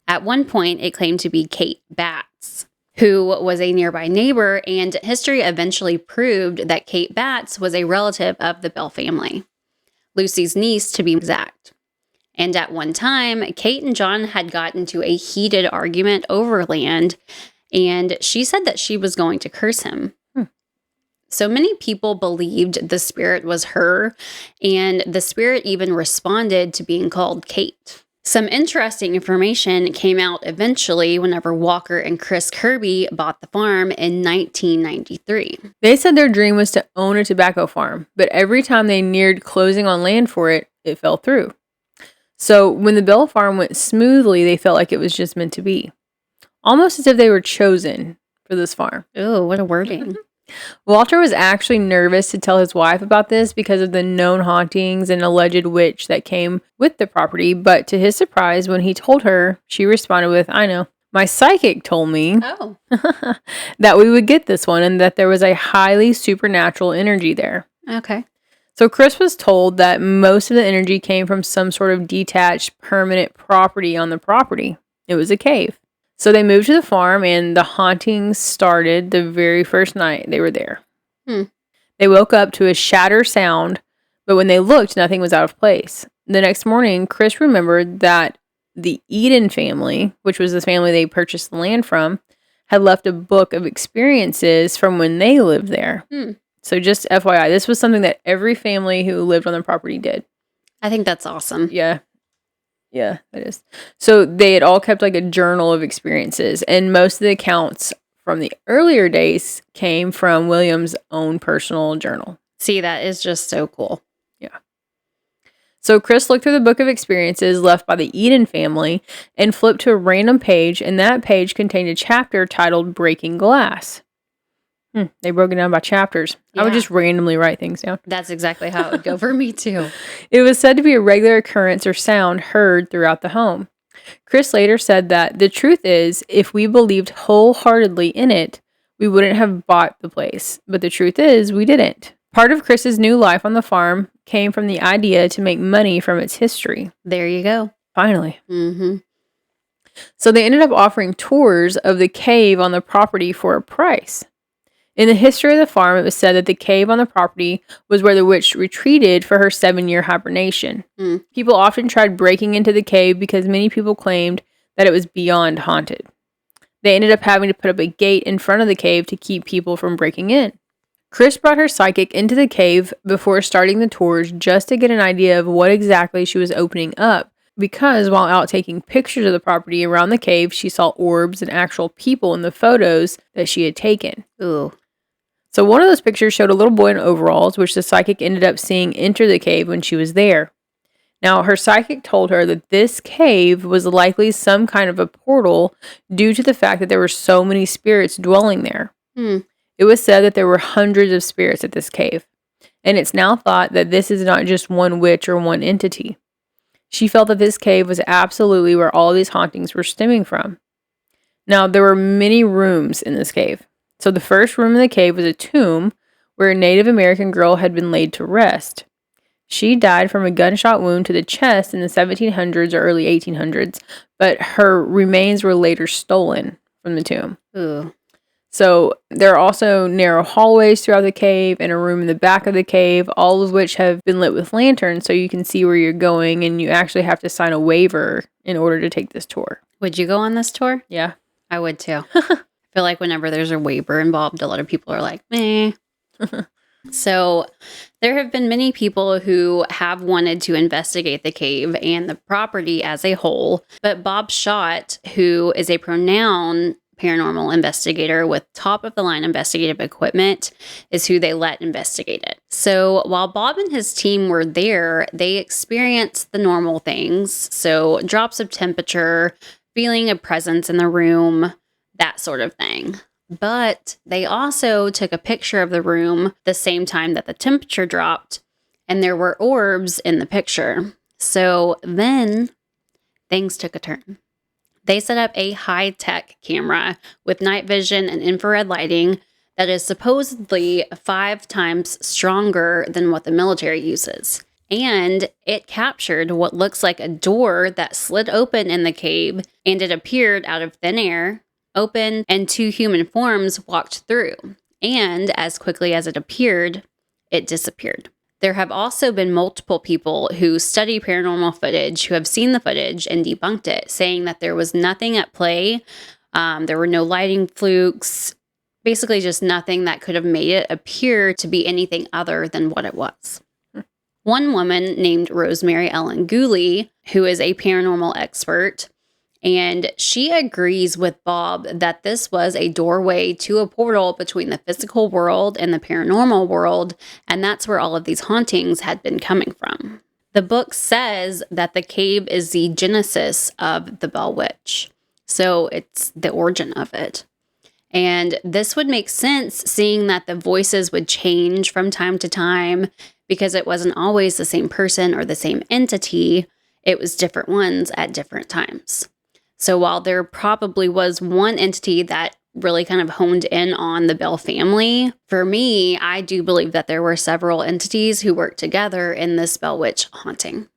At one point, it claimed to be Kate Batts, who was a nearby neighbor, and history eventually proved that Kate Batts was a relative of the Bell family, Lucy's niece to be exact. And at one time, Kate and John had gotten into a heated argument over land, and she said that she was going to curse him. So many people believed the spirit was her, and the spirit even responded to being called Kate. Some interesting information came out eventually whenever Walker and Chris Kirby bought the farm in 1993. They said their dream was to own a tobacco farm, but every time they neared closing on land for it, it fell through. So when the Bell farm went smoothly, they felt like it was just meant to be. Almost as if they were chosen for this farm. Oh, what a wording. Walter was actually nervous to tell his wife about this because of the known hauntings and alleged witch that came with the property, but to his surprise, when he told her, she responded with, "I know. My psychic told me that we would get this one and that there was a highly supernatural energy there." Okay. So Chris was told that most of the energy came from some sort of detached permanent property on the property. It was a cave. So they moved to the farm and the hauntings started the very first night they were there. They woke up to a shatter sound, but when they looked, nothing was out of place. The next morning, Chris remembered that the Eden family, which was the family they purchased the land from, had left a book of experiences from when they lived there. So just FYI, this was something that every family who lived on the property did. I think that's awesome. Yeah. Yeah, it is. So they had all kept like a journal of experiences, and most of the accounts from the earlier days came from William's own personal journal. See, that is just so cool. Yeah. So Chris looked through the book of experiences left by the Eden family and flipped to a random page, and that page contained a chapter titled Breaking Glass. They broke it down by chapters. Yeah. I would just randomly write things down. That's exactly how it would go for me too. It was said to be a regular occurrence or sound heard throughout the home. Chris later said that the truth is, if we believed wholeheartedly in it, we wouldn't have bought the place. But the truth is, we didn't. Part of Chris's new life on the farm came from the idea to make money from its history. There you go. Finally. So they ended up offering tours of the cave on the property for a price. In the history of the farm, it was said that the cave on the property was where the witch retreated for her 7-year hibernation. People often tried breaking into the cave because many people claimed that it was beyond haunted. They ended up having to put up a gate in front of the cave to keep people from breaking in. Chris brought her psychic into the cave before starting the tours just to get an idea of what exactly she was opening up, because while out taking pictures of the property around the cave, she saw orbs and actual people in the photos that she had taken. Ooh. So one of those pictures showed a little boy in overalls, which the psychic ended up seeing enter the cave when she was there. Now, her psychic told her that this cave was likely some kind of a portal due to the fact that there were so many spirits dwelling there. It was said that there were hundreds of spirits at this cave, and it's now thought that this is not just one witch or one entity. She felt that this cave was absolutely where all these hauntings were stemming from. Now, there were many rooms in this cave. So the first room in the cave was a tomb where a Native American girl had been laid to rest. She died from a gunshot wound to the chest in the 1700s or early 1800s, but her remains were later stolen from the tomb. Ooh. So there are also narrow hallways throughout the cave and a room in the back of the cave, all of which have been lit with lanterns so you can see where you're going, and you actually have to sign a waiver in order to take this tour. Would you go on this tour? Yeah. I would too. I feel like whenever there's a waiver involved, a lot of people are like, meh. So there have been many people who have wanted to investigate the cave and the property as a whole, but Bob Schott, who is a renowned paranormal investigator with top-of-the-line investigative equipment, is who they let investigate it. So while Bob and his team were there, they experienced the normal things. So drops of temperature, feeling a presence in the room, that sort of thing. But they also took a picture of the room the same time that the temperature dropped, and there were orbs in the picture. So then things took a turn. They set up a high-tech camera with night vision and infrared lighting that is supposedly 5 times stronger than what the military uses. And it captured what looks like a door that slid open in the cave, and it appeared out of thin air, opened, and 2 human forms walked through. And as quickly as it appeared, it disappeared. There have also been multiple people who study paranormal footage who have seen the footage and debunked it, saying that there was nothing at play. There were no lighting flukes, basically just nothing that could have made it appear to be anything other than what it was. One woman named Rosemary Ellen Gooley, who is a paranormal expert, and she agrees with Bob that this was a doorway to a portal between the physical world and the paranormal world, and that's where all of these hauntings had been coming from. The book says that the cave is the genesis of the Bell Witch, so it's the origin of it. And this would make sense, seeing that the voices would change from time to time because it wasn't always the same person or the same entity. It was different ones at different times. So while there probably was one entity that really kind of honed in on the Bell family, for me, I do believe that there were several entities who worked together in this Bell Witch haunting.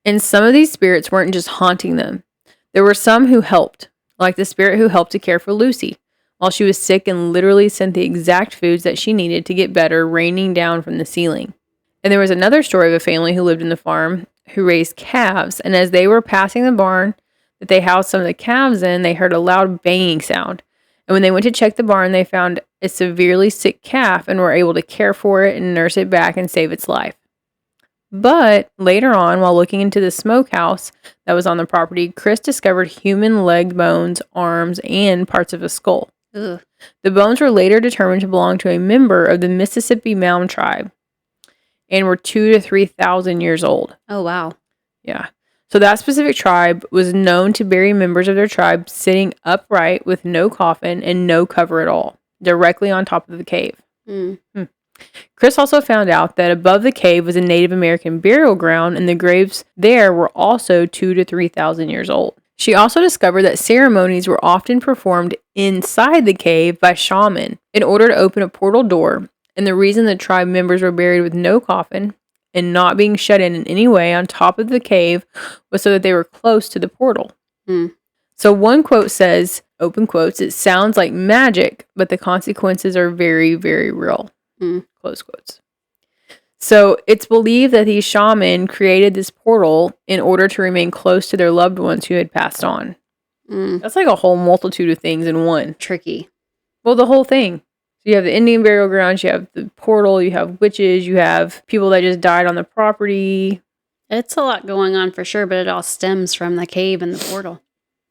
And some of these spirits weren't just haunting them. There were some who helped, like the spirit who helped to care for Lucy while she was sick and literally sent the exact foods that she needed to get better raining down from the ceiling. And there was another story of a family who lived in the farm who raised calves, and as they were passing the barn that they housed some of the calves in, they heard a loud banging sound. And when they went to check the barn, they found a severely sick calf and were able to care for it and nurse it back and save its life. But later on, while looking into the smokehouse that was on the property, Chris discovered human leg bones, arms, and parts of a skull. Ugh. The bones were later determined to belong to a member of the Mississippi Mound tribe and were 2,000 to 3,000 years old. Oh, wow. Yeah. So that specific tribe was known to bury members of their tribe sitting upright with no coffin and no cover at all, directly on top of the cave. Chris also found out that above the cave was a Native American burial ground, and the graves there were also 2,000 to 3,000 years old. She also discovered that ceremonies were often performed inside the cave by shamans in order to open a portal door, and the reason the tribe members were buried with no coffin and not being shut in any way on top of the cave was so that they were close to the portal. So one quote says, open quotes, "It sounds like magic, but the consequences are very, very real." Close quotes. So it's believed that these shaman created this portal in order to remain close to their loved ones who had passed on. That's like a whole multitude of things in one. Tricky. Well, the whole thing. So you have the Indian burial grounds, you have the portal, you have witches, you have people that just died on the property. It's a lot going on for sure, but it all stems from the cave and the portal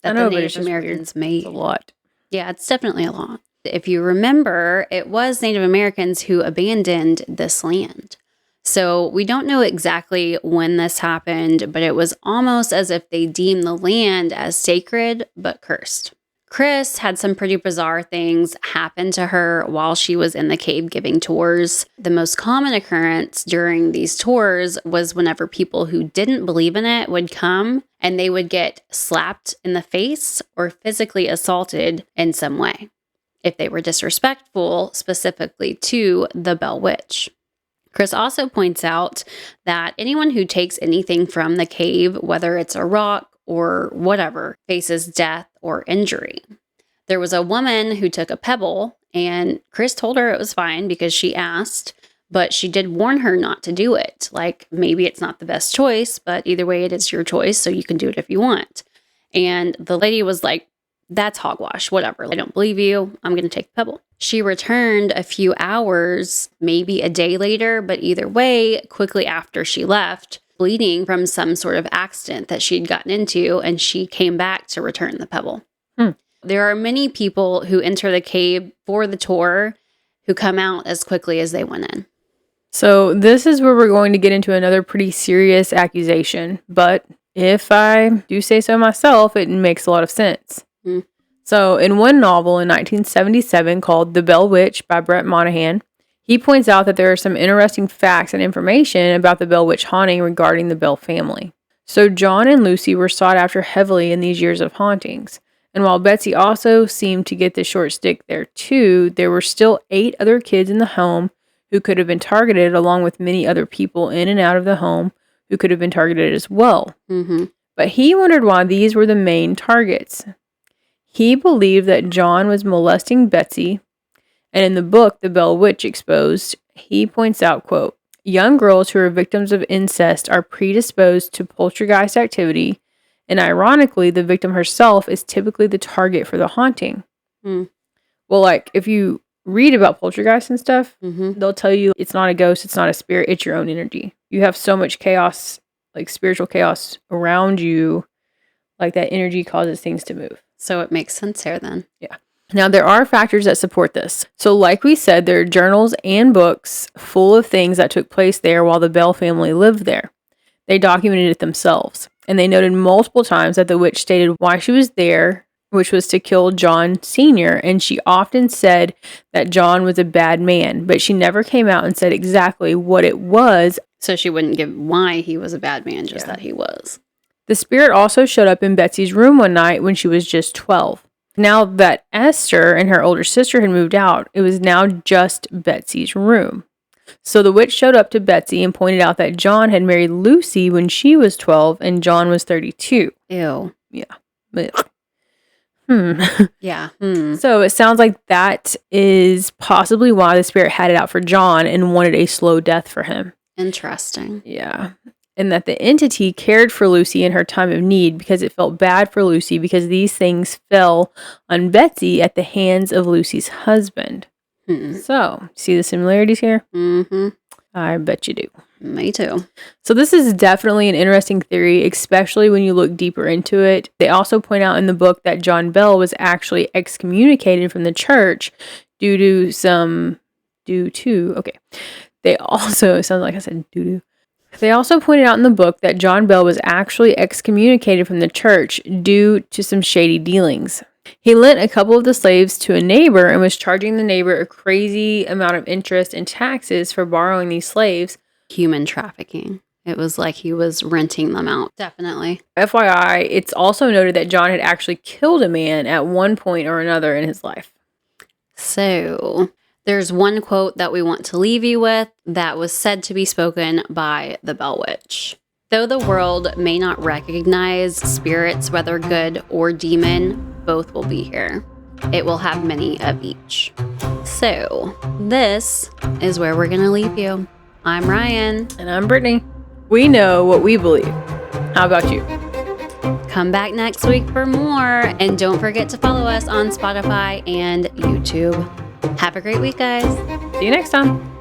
that the Native Americans made. It's a lot. Yeah, it's definitely a lot. If you remember, it was Native Americans who abandoned this land. So we don't know exactly when this happened, but it was almost as if they deemed the land as sacred but cursed. Chris had some pretty bizarre things happen to her while she was in the cave giving tours. The most common occurrence during these tours was whenever people who didn't believe in it would come and they would get slapped in the face or physically assaulted in some way if they were disrespectful, specifically to the Bell Witch. Chris also points out that anyone who takes anything from the cave, whether it's a rock or whatever, faces death or injury. There was a woman who took a pebble, and Chris told her it was fine because she asked, but she did warn her not to do it. Like, maybe it's not the best choice, but either way, it is your choice, so you can do it if you want. And the lady was like, "That's hogwash, whatever. I don't believe you. I'm going to take the pebble." She returned a few hours, maybe a day later, but either way, quickly after she left, bleeding from some sort of accident that she'd gotten into, and she came back to return the pebble. There are many people who enter the cave for the tour who come out as quickly as they went in. So this is where we're going to get into another pretty serious accusation, but if I do say so myself, it makes a lot of sense. So in one novel in 1977 called The Bell Witch by Brett Monahan, he points out that there are some interesting facts and information about the Bell Witch haunting regarding the Bell family. So John and Lucy were sought after heavily in these years of hauntings. And while Betsy also seemed to get the short stick there too, there were still 8 other kids in the home who could have been targeted, along with many other people in and out of the home who could have been targeted as well. Mm-hmm. But he wondered why these were the main targets. He believed that John was molesting Betsy, and in the book, The Bell Witch Exposed, he points out, quote, young girls who are victims of incest are predisposed to poltergeist activity, and ironically, the victim herself is typically the target for the haunting. Mm. Well, like, if you read about poltergeist and stuff, Mm-hmm. they'll tell you it's not a ghost, it's not a spirit, it's your own energy. You have so much chaos, like spiritual chaos around you, like that energy causes things to move. So it makes sense here then. Yeah. Now, there are factors that support this. So like we said, there are journals and books full of things that took place there while the Bell family lived there. They documented it themselves. And they noted multiple times that the witch stated why she was there, which was to kill John Sr., and she often said that John was a bad man, but she never came out and said exactly what it was. So she wouldn't give why he was a bad man, just that he was. The spirit also showed up in Betsy's room one night when she was just 12. Now that Esther and her older sister had moved out, it was now just Betsy's room. So the witch showed up to Betsy and pointed out that John had married Lucy when she was 12 and John was 32. Ew. Yeah. But, Yeah. So it sounds like that is possibly why the spirit had it out for John and wanted a slow death for him. Interesting. Yeah. And that the entity cared for Lucy in her time of need because it felt bad for Lucy because these things fell on Betsy at the hands of Lucy's husband. So, see the similarities here? Mm-hmm. I bet you do. Me too. So this is definitely an interesting theory, especially when you look deeper into it. They also point out in the book that John Bell was actually excommunicated from the church They also, it sounds like I said doo-doo. They also pointed out in the book that John Bell was actually excommunicated from the church due to some shady dealings. He lent a couple of the slaves to a neighbor and was charging the neighbor a crazy amount of interest and taxes for borrowing these slaves. Human trafficking. It was like he was renting them out. Definitely. FYI, it's also noted that John had actually killed a man at one point or another in his life. So there's one quote that we want to leave you with that was said to be spoken by the Bell Witch. Though the world may not recognize spirits, whether good or demon, both will be here. It will have many of each. So this is where we're going to leave you. I'm Ryan. And I'm Brittany. We know what we believe. How about you? Come back next week for more. And don't forget to follow us on Spotify and YouTube. Have a great week, guys. See you next time.